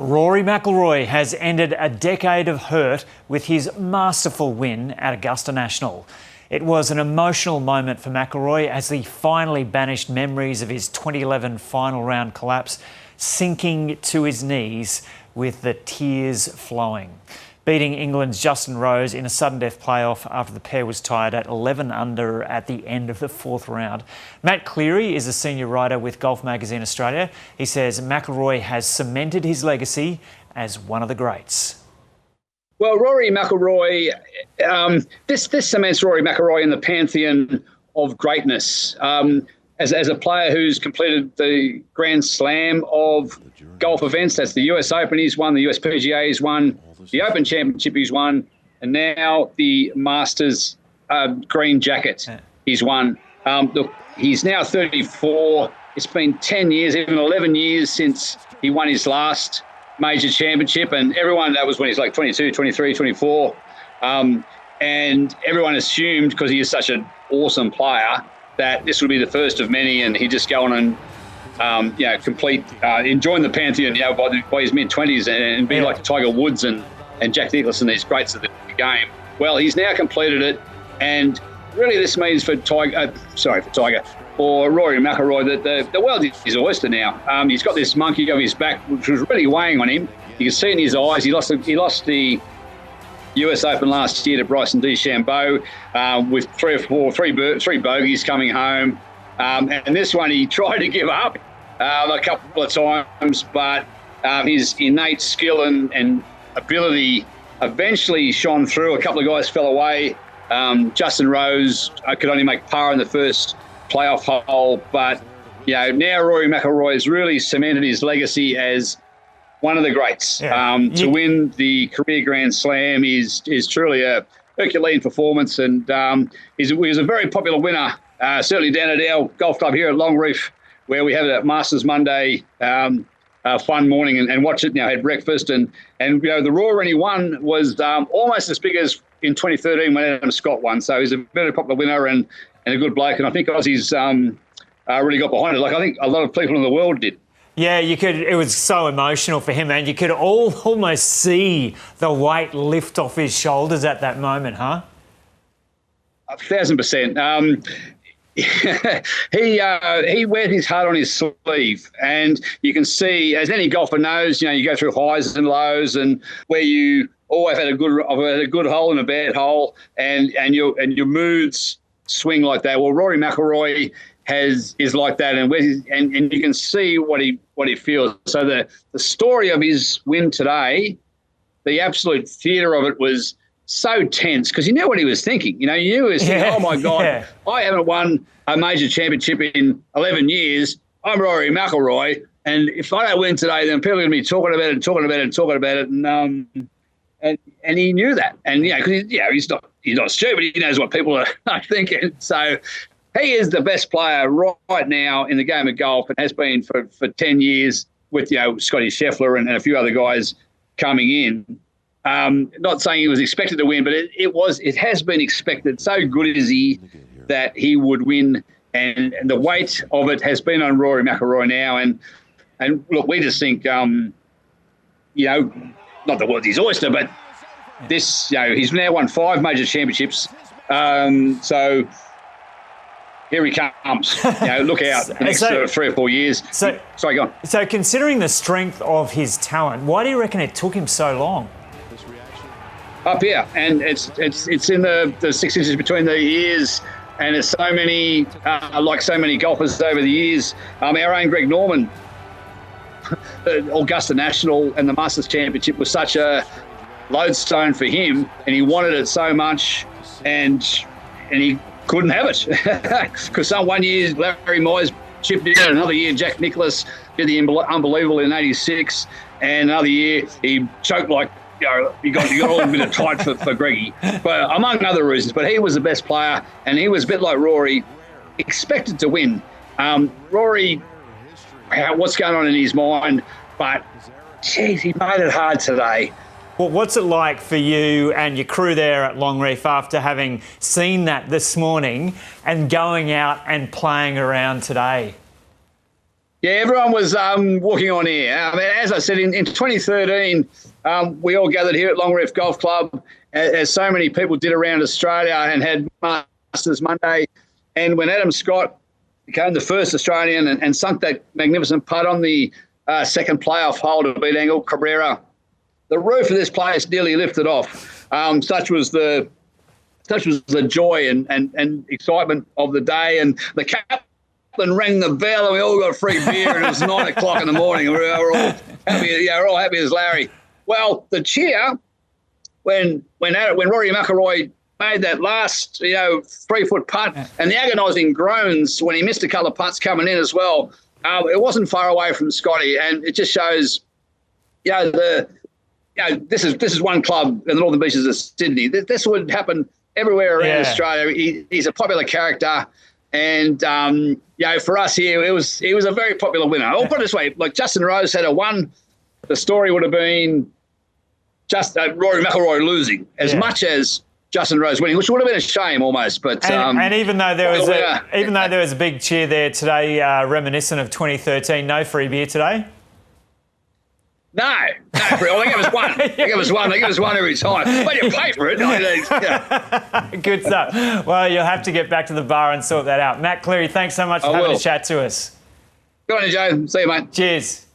Rory McIlroy has ended a decade of hurt with his masterful win at Augusta National. It was an emotional moment for McIlroy as he finally banished memories of his 2011 final round collapse, sinking to his knees with the tears flowing. Beating England's Justin Rose in a sudden death playoff after the pair was tied at 11 under at the end of the fourth round. Matt Cleary is a senior writer with Golf Magazine Australia. He says McIlroy has cemented his legacy as one of the greats. Well, Rory McIlroy, this cements Rory McIlroy in the pantheon of greatness. As a player who's completed the Grand Slam of golf events, that's the US Open he's won, the US PGA he's won, the Open Championship he's won, and now the Masters green jacket he's won. Look, he's now 34. It's been 10 years, even 11 years since he won his last major championship, and everyone, that was when he's like 22, 23, 24, and everyone assumed, because he is such an awesome player, that this would be the first of many, and he'd just go on and join the pantheon, by his mid-20s and be like Tiger Woods and Jack Nicklaus and these greats of the game. Well, he's now completed it, and really this means for Rory McIlroy that the world is his oyster now. He's got this monkey over his back, which was really weighing on him. You can see it in his eyes. He lost the US Open last year to Bryson DeChambeau with three bogeys coming home. And this one he tried to give up a couple of times, but his innate skill and ability eventually shone through. A couple of guys fell away. Justin Rose could only make par in the first playoff hole, but now Rory McIlroy has really cemented his legacy as one of the greats. To win the career Grand Slam is truly a Herculean performance, and he was a very popular winner, certainly down at our golf club here at Longreef, where we have a Masters Monday fun morning and watch it. Had breakfast, and the roar when he won was almost as big as in 2013 when Adam Scott won. So he's a very popular winner and a good bloke, and I think Aussies really got behind it. Like I think a lot of people in the world did. Yeah, it was so emotional for him, and you could almost see the weight lift off his shoulders at that moment, huh? 1,000%. He wears his heart on his sleeve, and you can see, as any golfer knows, you go through highs and lows, and where you always had a good hole and a bad hole, and your moods swing like that. Well, Rory McIlroy is like that, and you can see what he feels. So the story of his win today, the absolute theatre of it was so tense, because you knew what he was thinking. You knew he was thinking, oh my God, I haven't won a major championship in 11 years. I'm Rory McIlroy, and if I don't win today, then people are going to be talking about it. And he knew that, and because he's not stupid. He knows what people are thinking. So he is the best player right now in the game of golf, and has been for 10 years with Scotty Scheffler and a few other guys coming in. Not saying he was expected to win, but it has been expected. So good is he that he would win, and the weight of it has been on Rory McIlroy now. And look, we just think, not the world's his oyster, but this, he's now won 5 major championships. So here he comes. Look out the next 3 or 4 years. Sorry, go on. So considering the strength of his talent, why do you reckon it took him so long? Up here, and it's in the 6 inches between the ears, and there's so many, like so many golfers over the years. Our own Greg Norman, the Augusta National and the Masters Championship was such a lodestone for him, and he wanted it so much, and he couldn't have it because one year Larry Mize chipped in, another year Jack Nicklaus did the unbelievable in '86, and another year he choked like. You got all a bit of tight for Greggy, but among other reasons. But he was the best player, and he was a bit like Rory, expected to win. Rory, what's going on in his mind? But, geez, he made it hard today. Well, what's it like for you and your crew there at Longreef after having seen that this morning and going out and playing around today? Yeah, everyone was walking on air. I mean, as I said, in 2013, we all gathered here at Long Reef Golf Club, as so many people did around Australia, and had Masters Monday. And when Adam Scott became the first Australian and sunk that magnificent putt on the second playoff hole to beat Angel Cabrera, the roof of this place nearly lifted off. Such was the joy and excitement of the day. And the captain rang the bell, and we all got free beer. And it was 9 o'clock in the morning. And we were all happy. Yeah, we're all happy as Larry. Well, the cheer when Rory McIlroy made that last 3-foot putt, and the agonising groans when he missed a couple of putts coming in as well. It wasn't far away from Scotty, and it just shows, this is one club in the Northern Beaches of Sydney. This would happen everywhere around Australia. He's a popular character, and for us here, he was a very popular winner. I'll put it this way: like Justin Rose had won, the story would have been just Rory McIlroy losing as much as Justin Rose winning, which would have been a shame almost. But and even though there was a big cheer there today, reminiscent of 2013, no free beer today. No, well, they gave us one. They gave us one every time. But you pay for it. Good stuff. Well, you'll have to get back to the bar and sort that out. Matt Cleary, thanks so much for having a chat to us. Good on you, Joe. See you, mate. Cheers.